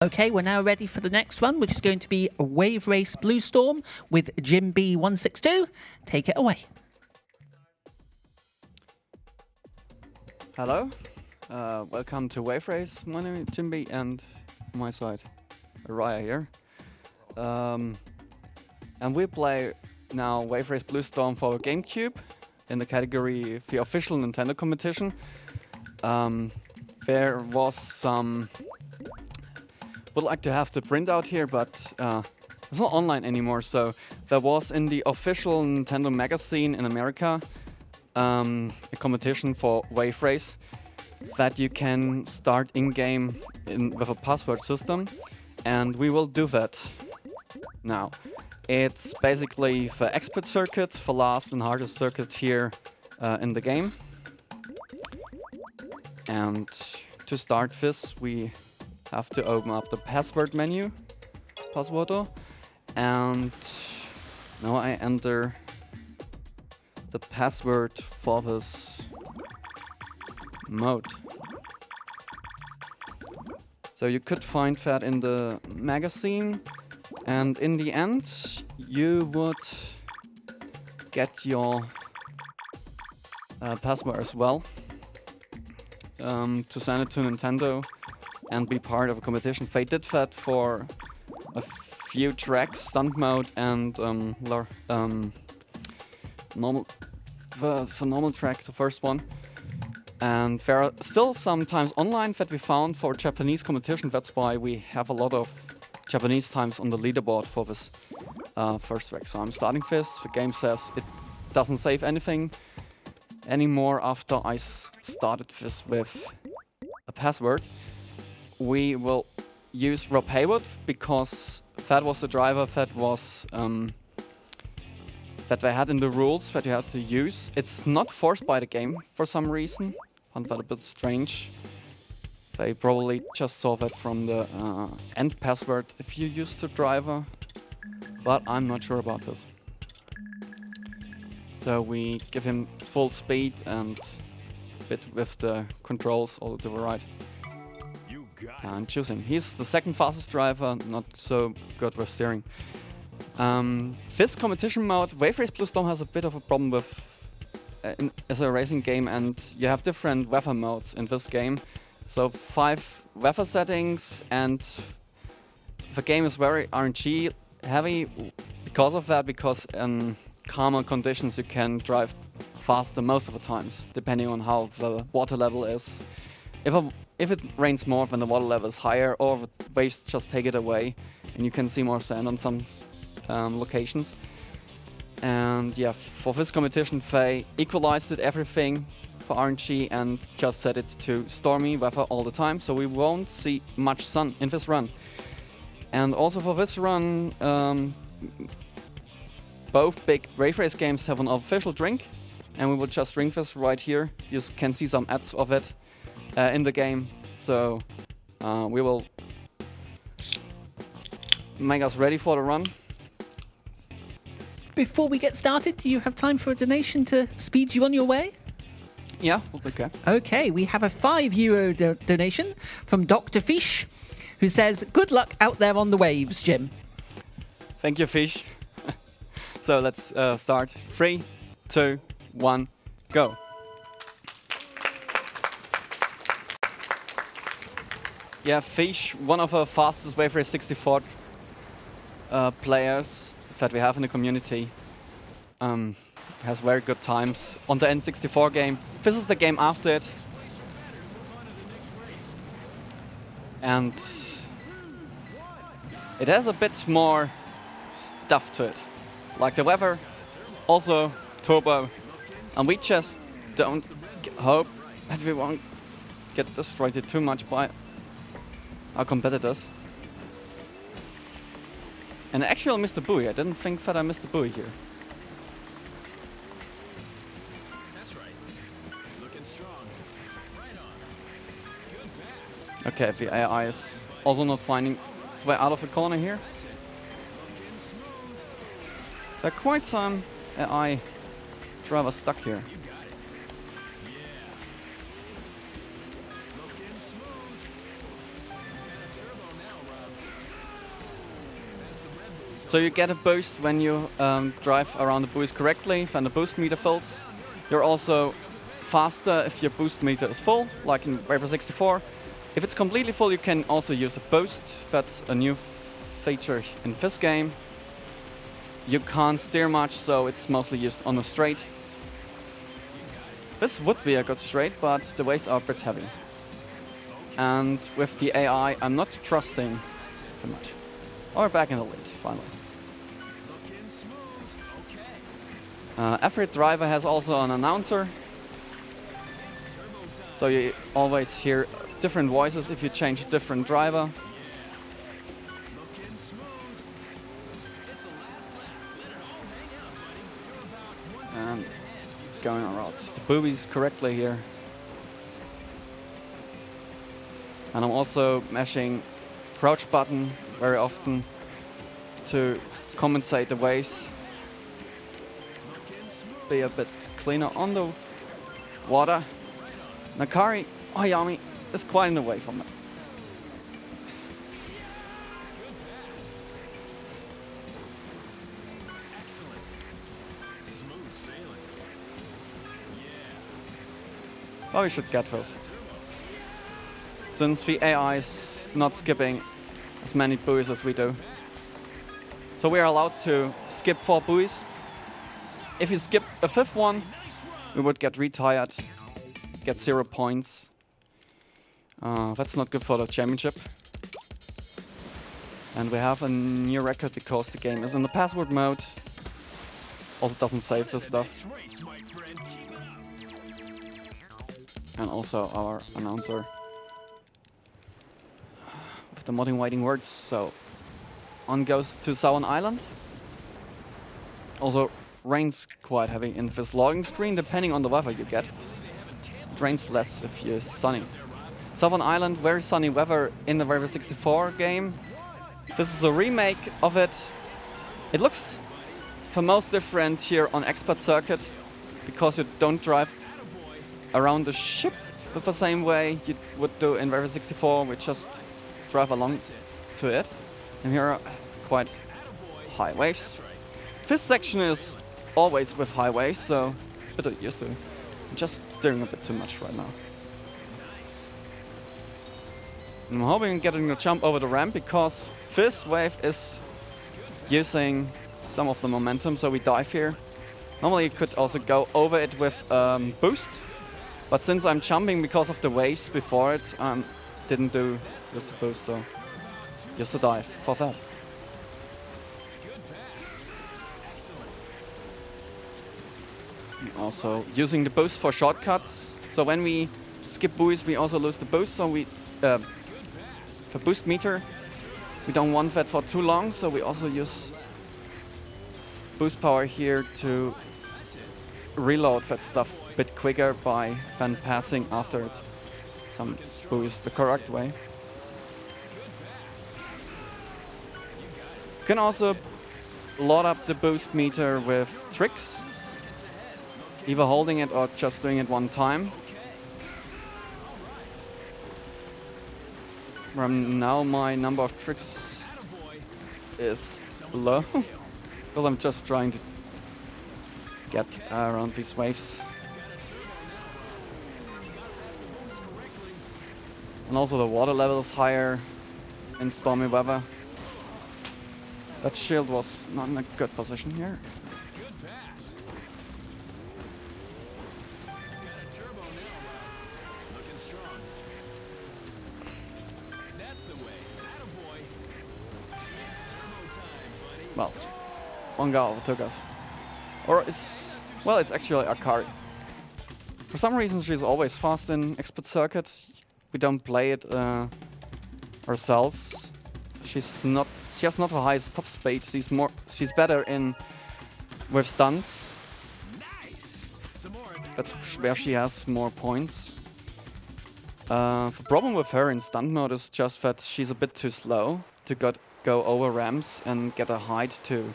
Okay, we're now ready for the next one, which is going to be a Wave Race Blue Storm with Jim B162. Take it away. Hello, welcome to Wave Race. My name is Jim B, and on my side, Raya here. And we play now Wave Race Blue Storm for GameCube in the category the official Nintendo competition. There was some... Would like to have the printout here, but it's not online anymore. So there was in the official Nintendo magazine in America a competition for Wave Race that you can start in-game with a password system, and we will do that now. It's basically the expert circuit, the last and hardest circuit here in the game. And to start this, we have to open up the password menu, password, and now I enter the password for this mode. So you could find that in the magazine, and in the end you would get your password as well to send it to Nintendo and be part of a competition. They did that for a few tracks, stunt mode and normal track, the first one. And there are still sometimes online that we found for Japanese competition. That's why we have a lot of Japanese times on the leaderboard for this first track. So I'm starting this. The game says it doesn't save anything anymore after I started this with a password. We will use Rob Hayward because that was the driver that was that they had in the rules that you have to use. It's not forced by the game for some reason. Found that a bit strange. They probably just saw that from the end password if you use the driver, but I'm not sure about this. So we give him full speed and a bit with the controls all to the right. And choose him. He's the second fastest driver, not so good with steering. This competition mode, Wave Race Blue Storm, has a bit of a problem with as a racing game, and you have different weather modes in this game. So 5 weather settings, and the game is very RNG heavy because of that, because in calmer conditions you can drive faster most of the times, depending on how the water level is. If it rains more, then the water level is higher, or the waves just take it away, and you can see more sand on some locations. And yeah, for this competition, they equalized it everything for RNG and just set it to stormy weather all the time, so we won't see much sun in this run. And also for this run, both big Wave Race games have an official drink, and we will just drink this right here. You can see some ads of it in the game, so we will make us ready for the run. Before we get started, do you have time for a donation to speed you on your way? Yeah, okay. Okay, we have a €5 donation from Dr. Fish, who says, "Good luck out there on the waves, Jim." Thank you, Fish. So let's start. 3, 2, 1, go. Yeah, Fish, one of the fastest Wave Race 64 players that we have in the community, has very good times on the N64 game. This is the game after it. And it has a bit more stuff to it. Like the weather, also turbo. And we just don't hope that we won't get destroyed too much by our competitors. And actually I missed the buoy. I didn't think that I missed the buoy here. That's right. Looking strong. Right on. Good pass. Okay, the AI is also not finding its way out of the corner here. There are quite some AI drivers stuck here. So you get a boost when you drive around the buoys correctly, when the boost meter fills. You're also faster if your boost meter is full, like in Raver 64. If it's completely full, you can also use a boost. That's a new feature in this game. You can't steer much, so it's mostly used on a straight. This would be a good straight, but the waves are a bit heavy. And with the AI, I'm not trusting too much. Oh, we're back in the lead, finally. Every driver has also an announcer. So you always hear different voices if you change a different driver. And going around the buoys correctly here. And I'm also mashing crouch button very often to compensate the waves. Be a bit cleaner on the water. Nakari Oyami is quite in the way from it. Well, we should get those. Since the AI is not skipping as many buoys as we do. So we are allowed to skip 4 buoys. If you skip a 5th one, we would get retired, get 0 points. That's not good for the championship. And we have a new record because the game is in the password mode. Also doesn't save this stuff. And also our announcer with the motivating words. So on goes to Southern Island. Also rains quite heavy in this logging screen, depending on the weather you get. It rains less if you're sunny. Southern Island, very sunny weather in the Raver 64 game. This is a remake of it. It looks the most different here on Expert Circuit because you don't drive around the ship the same way you would do in Raver 64. We just drive along to it. And here are quite high waves. This section is always with high waves, so a bit used to it. I'm just steering a bit too much right now. I'm hoping I'm getting a jump over the ramp because this wave is using some of the momentum, so we dive here. Normally you could also go over it with boost, but since I'm jumping because of the waves before it, didn't do just the boost, so just a dive for that. Also using the boost for shortcuts. So when we skip buoys, we also lose the boost. So we, the boost meter, we don't want that for too long. So we also use boost power here to reload that stuff a bit quicker by then passing after it some buoys the correct way. You can also load up the boost meter with tricks. Either holding it or just doing it one time. Now my number of tricks is low because I'm just trying to get around these waves. And also the water level is higher in stormy weather. That shield was not in a good position here. Well, one guy overtook us. Or it's, well, it's actually Akari. For some reason, she's always fast in Expert Circuit. We don't play it ourselves. She has not the highest top speed. She's better in with stunts. That's where she has more points. The problem with her in stunt mode is just that she's a bit too slow to go over ramps and get a height to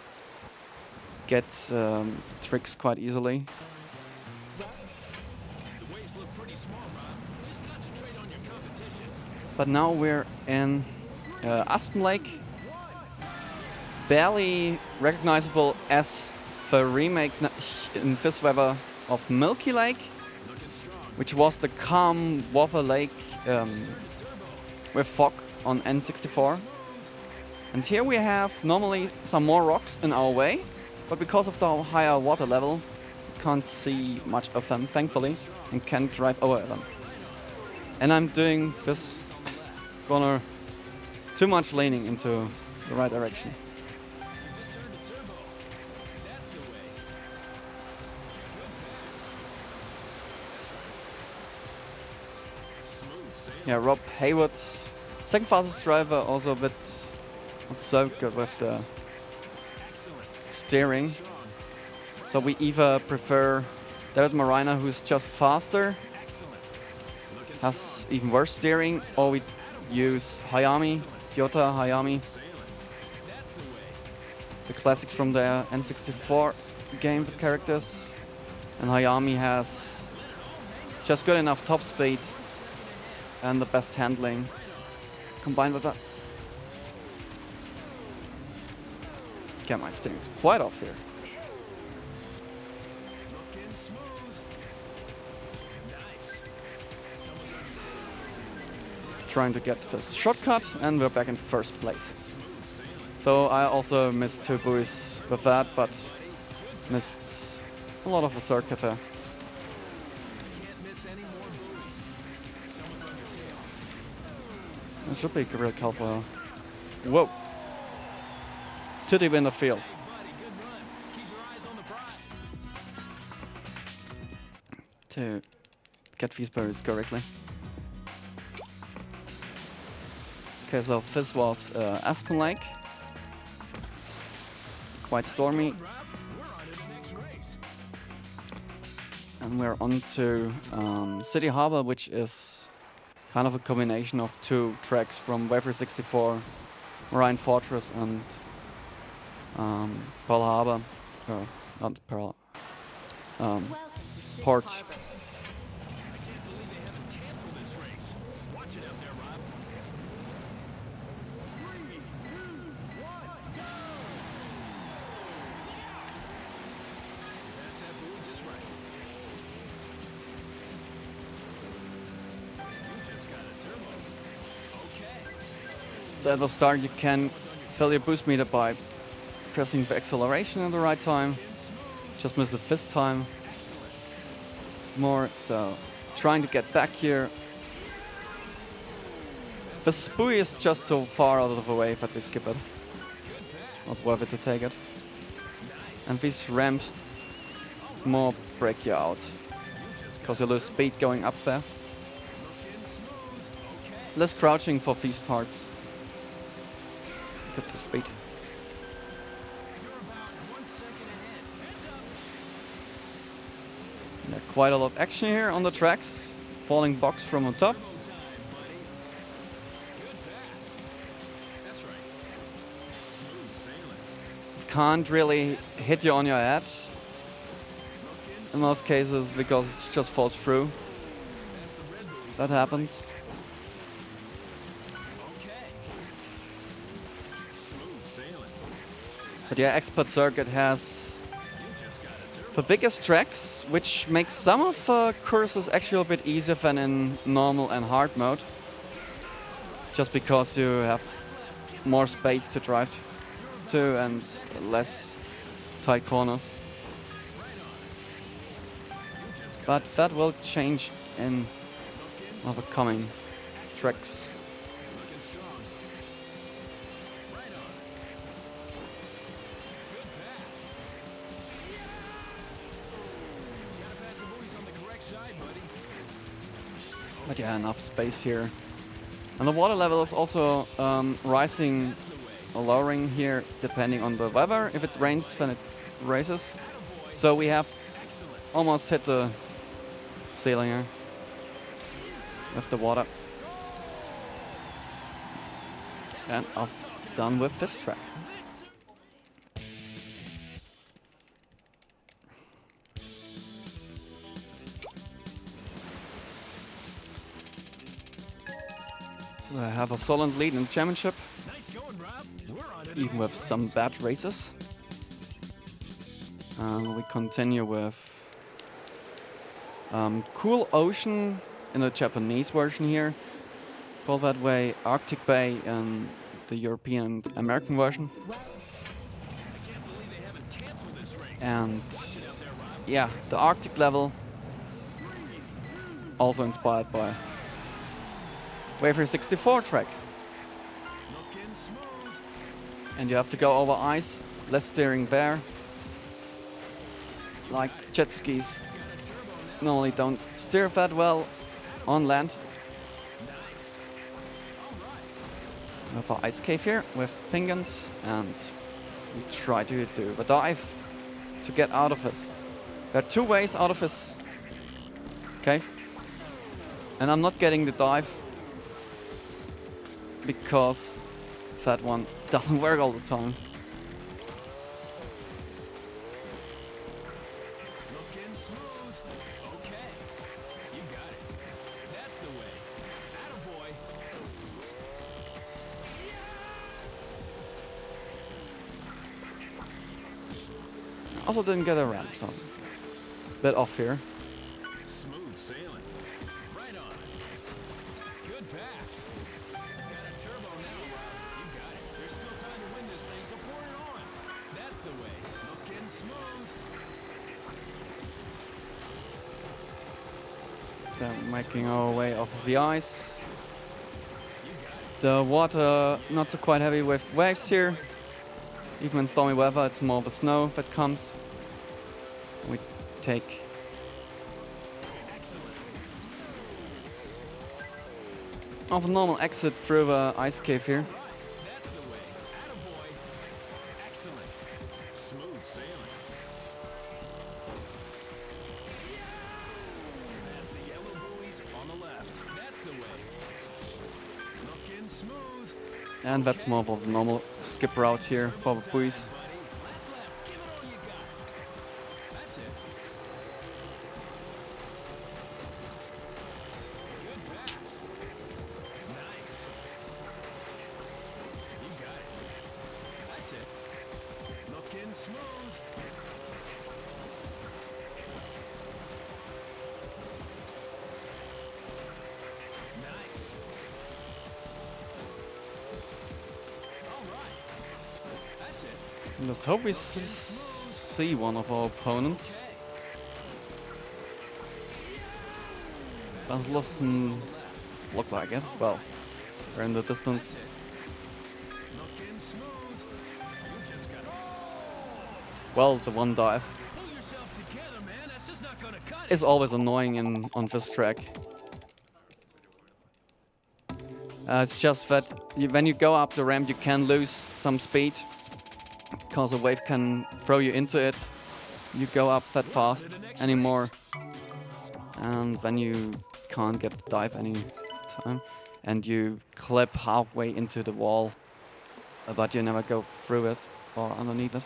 get tricks quite easily. But now we're in Aspen Lake. barely recognizable as the remake in this weather of Milky Lake, which was the calm water lake with fog on N64. And here we have normally some more rocks in our way, but because of the higher water level, we can't see much of them, thankfully, and can't drive over them. And I'm doing this corner too much leaning into the right direction. Yeah, Rob Hayward, second fastest driver, also a bit not so good with the steering. So we either prefer David Marina, who's just faster, has even worse steering, or we use Hayami, Yota Hayami, the classics from the N64 game, the characters. And Hayami has just good enough top speed and the best handling combined with that. Okay, my steering's quite off here. Trying to get this shortcut, and we're back in first place. So I also missed 2 buoys with that, but missed a lot of the circuit there. It should be real careful. Whoa! Too deep in the field. To get these buoys correctly. Okay, so this was Alphen Lake. Quite stormy. And we're on to City Harbor, which is kind of a combination of 2 tracks from Wafer 64, Rhine Fortress, and Pearl Harbor. Or not Pearl. Port. So at the start you can fill your boost meter by pressing the acceleration at the right time. Just missed the fifth time more, so trying to get back here. The buoy is just so far out of the way that we skip it. Not worth it to take it. And these ramps more break you out, because you lose speed going up there. Less crouching for these parts. Get the speed. Yeah, quite a lot of action here on the tracks. Falling box from on top. Can't really hit you on your head in most cases because it just falls through. That happens. But yeah, Expert Circuit has the biggest tracks, which makes some of the courses actually a bit easier than in normal and hard mode. Just because you have more space to drive to and less tight corners. But that will change in the coming tracks. But yeah, enough space here. And the water level is also rising or lowering here depending on the weather. If it rains, then it raises. So we have almost hit the ceiling here with the water. And I'm done with this track. I have a solid lead in the championship. even with some bad races. We continue with Cool Ocean in the Japanese version here. Called that way, Arctic Bay in the European and American version. And yeah, the Arctic level also inspired by Wafer 64 track. And you have to go over ice, less steering there. Like jet skis normally don't steer that well on land. We have an ice cave here with penguins, and we try to do a dive to get out of this. There are two ways out of this cave, and I'm not getting the dive because that one doesn't work all the time. Also didn't get a ramp, so a bit off here. Smooth sailing. Right on. Good pass. Got a turbo now, Rob. You got it. There's still time to win this thing, so pour it on. That's the way. Looking smooth. Then making our way off of the ice. The water not so quite heavy with waves here. Even in stormy weather, it's more of the snow that comes. We take off a normal exit through the ice cave here. That's the way. Attaboy. Excellent. Smooth sailing. That's the yellow buoys on the left. That's the way. Looking smooth. And that's more of a normal skip route here for the buoys. Let's hope we see one of our opponents. Doesn't look like it. Well, we're in the distance. Well, the one dive is always annoying on this track. It's just that when you go up the ramp, you can lose some speed because a wave can throw you into it. You go up that fast anymore, and then you can't get the dive any time, and you clip halfway into the wall, but you never go through it or underneath it.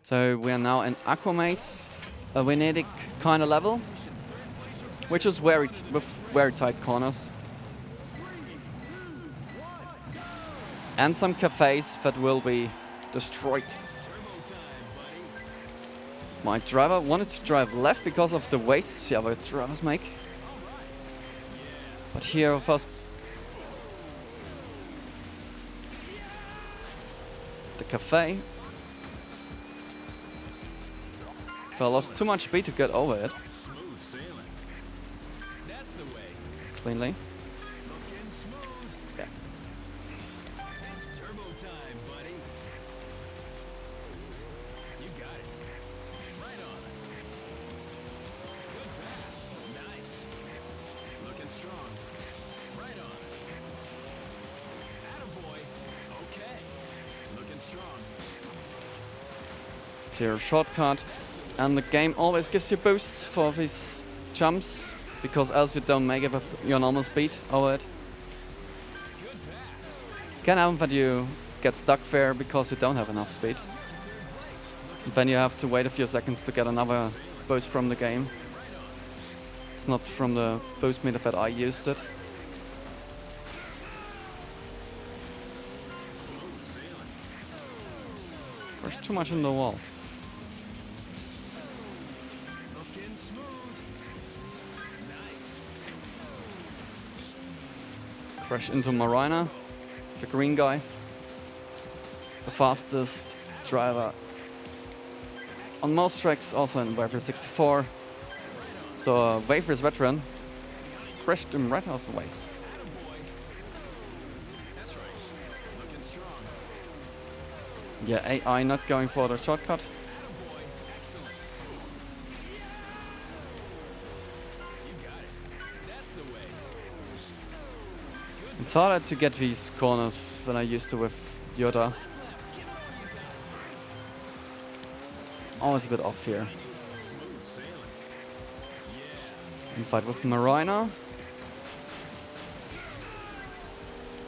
So we are now in Aquamaze, a Venedig kind of level, which is with very tight corners. And some cafes that will be destroyed. My driver wanted to drive left because of the wastes the other drivers make. But here first the cafe. So I lost too much speed to get over it. Cleanly. Yeah. It's your shortcut, and the game always gives you boosts for these jumps, because else you don't make it with your normal speed over it. Can happen that you get stuck there because you don't have enough speed. Then you have to wait a few seconds to get another boost from the game. It's not from the boost meter that I used it. There's too much in the wall. Looking smooth. Nice. Crash into Marina, the green guy. The fastest driver on most tracks, also in Wafer 64. So Wafer's veteran crashed him right out of the way. That's right. Looking strong. Yeah, AI not going for the shortcut. Attaboy. Excellent. You got it. That's the way. It's harder to get these corners than I used to with Yoda. Always a bit off here. Smooth sailing. Yeah. In fight with Marina.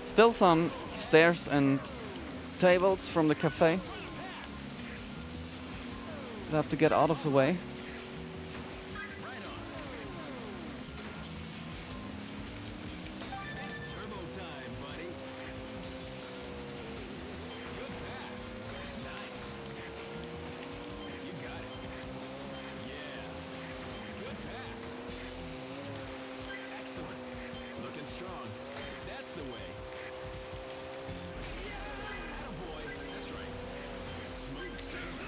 Still some stairs and tables from the cafe. I have to get out of the way. It's turbo time, buddy. Good pass. Nice. You got it. Yeah. Good pass. Excellent. Looking strong. That's the way. Attaboy. That's right. Smooth sailing.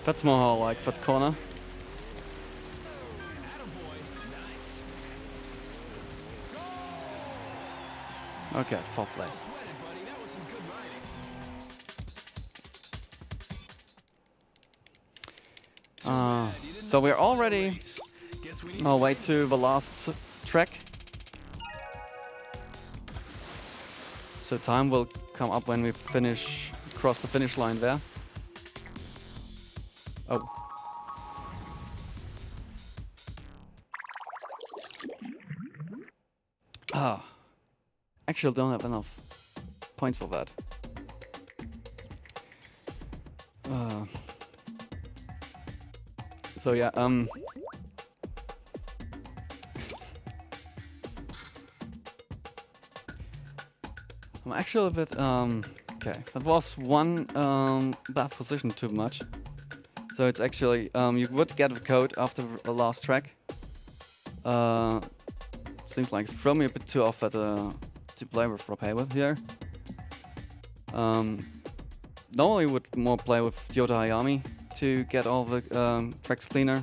That's more how I like that corner. Attaboy. Nice. Okay, fourth place. Sweated, buddy. That was some good riding. So we're already Guess we need on our way to the last track. So time will come up when we cross the finish line there. Oh. Actually don't have enough points for that. So yeah, I'm actually a bit, okay, that was one bad position too much. So it's actually, you would get the code after the last track. Seems like it threw me a bit too off at to play with Rob Hayward here. Normally would more play with Yota Hayami to get all the tracks cleaner.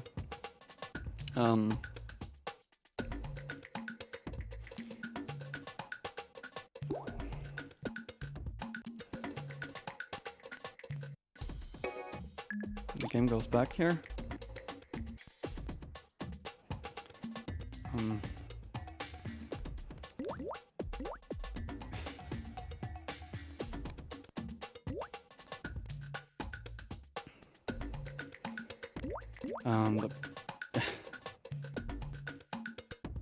The game goes back here.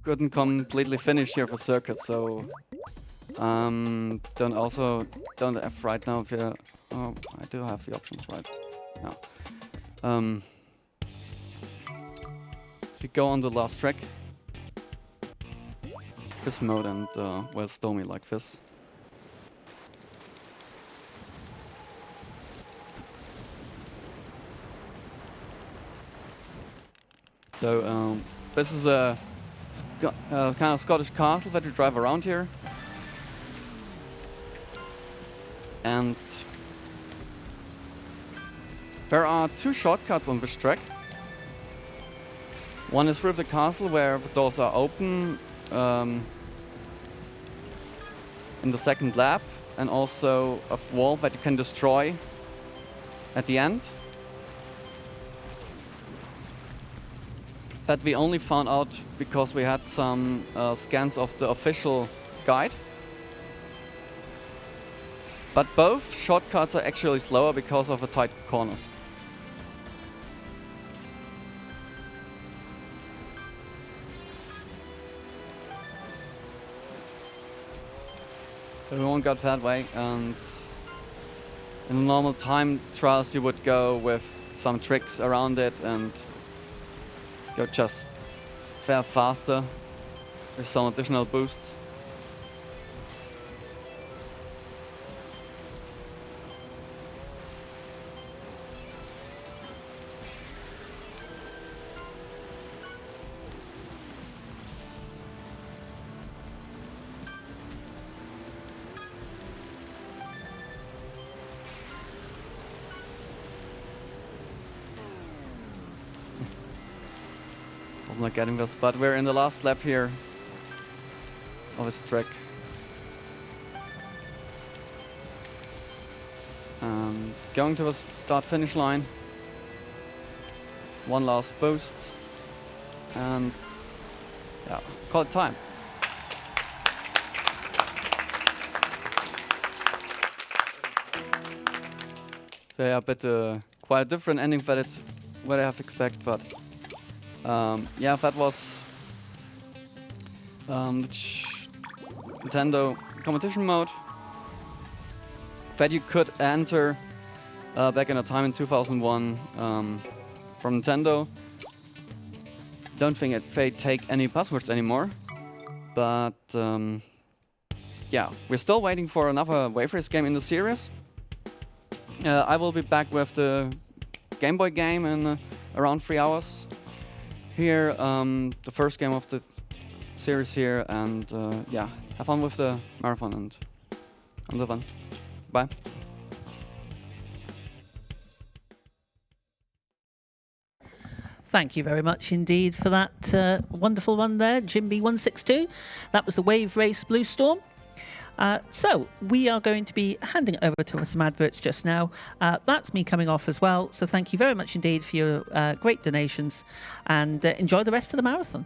Couldn't completely finish here for circuit, so don't have right now. Oh, I do have the options right now. So we go on the last track. This mode and well, stormy like this. So this is a kind of Scottish castle that you drive around here. And there are two shortcuts on this track. One is through the castle where the doors are open in the second lap, and also a wall that you can destroy at the end. That we only found out because we had some scans of the official guide. But both shortcuts are actually slower because of the tight corners. So we won't go that way, and in normal time trials you would go with some tricks around it and go just fare faster with some additional boosts. doesn't like getting this, but we're in the last lap here of his track. And going to the start-finish line. One last boost. And yeah, call it time. So yeah, but quite a different ending than what I have expected, but yeah, that was the Nintendo competition mode that you could enter back in a time in 2001 from Nintendo. Don't think they take any passwords anymore, but yeah, we're still waiting for another Wave Race game in the series. I will be back with the Game Boy game in around 3 hours. Here, the first game of the series here, and yeah, have fun with the marathon and live fun. Bye. Thank you very much indeed for that wonderful one there, Jimby162. That was the Wave Race Blue Storm. So we are going to be handing it over to some adverts just now. That's me coming off as well. So thank you very much indeed for your great donations, and enjoy the rest of the marathon.